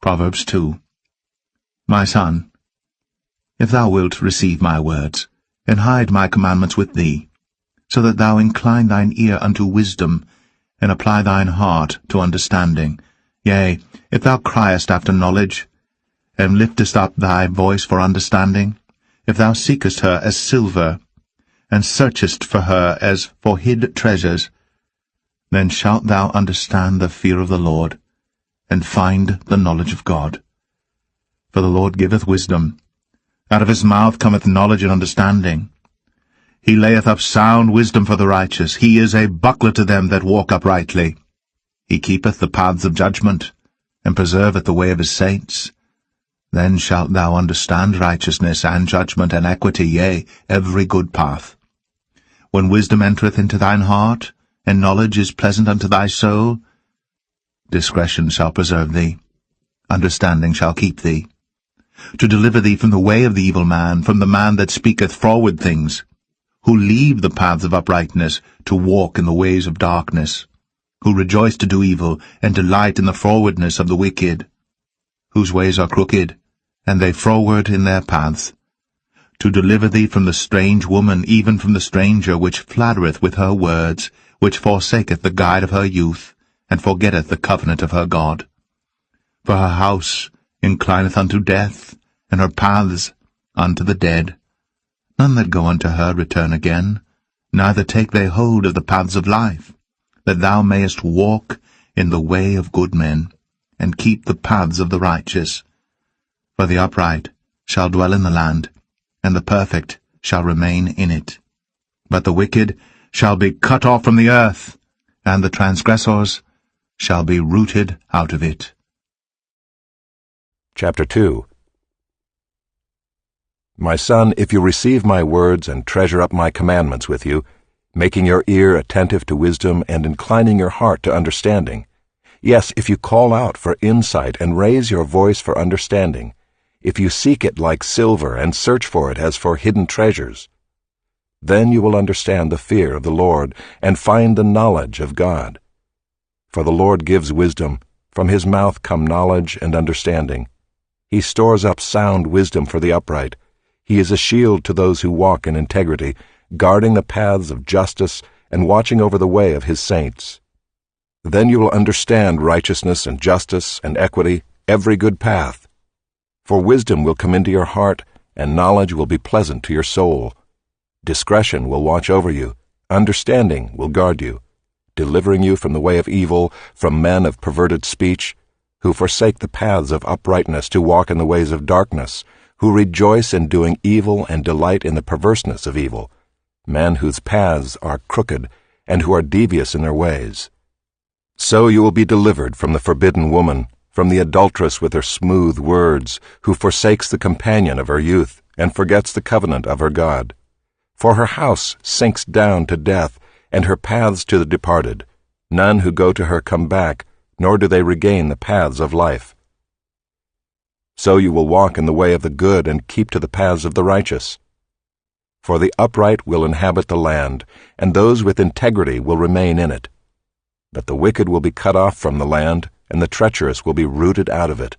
Proverbs 2. My son, if thou wilt receive my words, and hide my commandments with thee, so that thou incline thine ear unto wisdom, and apply thine heart to understanding, yea, if thou criest after knowledge, and liftest up thy voice for understanding, if thou seekest her as silver, and searchest for her as for hid treasures, then shalt thou understand the fear of the Lord, and find the knowledge of God. For the Lord giveth wisdom, out of his mouth cometh knowledge and understanding. He layeth up sound wisdom for the righteous. He is a buckler to them that walk uprightly. He keepeth the paths of judgment, and preserveth the way of his saints. Then shalt thou understand righteousness and judgment and equity, yea, every good path. When wisdom entereth into thine heart, and knowledge is pleasant unto thy soul, discretion shall preserve thee, understanding shall keep thee, to deliver thee from the way of the evil man, from the man that speaketh froward things, who leave the paths of uprightness to walk in the ways of darkness, who rejoice to do evil, and delight in the frowardness of the wicked, whose ways are crooked, and they froward in their paths, to deliver thee from the strange woman, even from the stranger which flattereth with her words, which forsaketh the guide of her youth, and forgetteth the covenant of her God. For her house inclineth unto death, and her paths unto the dead. None that go unto her return again, neither take they hold of the paths of life, that thou mayest walk in the way of good men, and keep the paths of the righteous. For the upright shall dwell in the land, and the perfect shall remain in it. But the wicked shall be cut off from the earth, and the transgressors shall be rooted out of it. Chapter 2. My son, if you receive my words and treasure up my commandments with you, making your ear attentive to wisdom and inclining your heart to understanding, yes, if you call out for insight and raise your voice for understanding, if you seek it like silver and search for it as for hidden treasures, then you will understand the fear of the Lord and find the knowledge of God. For the Lord gives wisdom, from his mouth come knowledge and understanding. He stores up sound wisdom for the upright. He is a shield to those who walk in integrity, guarding the paths of justice and watching over the way of his saints. Then you will understand righteousness and justice and equity, every good path. For wisdom will come into your heart, and knowledge will be pleasant to your soul. Discretion will watch over you, understanding will guard you, delivering you from the way of evil, from men of perverted speech, who forsake the paths of uprightness to walk in the ways of darkness, who rejoice in doing evil and delight in the perverseness of evil, men whose paths are crooked and who are devious in their ways. So you will be delivered from the forbidden woman, from the adulteress with her smooth words, who forsakes the companion of her youth and forgets the covenant of her God. For her house sinks down to death, and her paths to the departed. None who go to her come back, nor do they regain the paths of life. So you will walk in the way of the good and keep to the paths of the righteous. For the upright will inhabit the land, and those with integrity will remain in it. But the wicked will be cut off from the land, and the treacherous will be rooted out of it.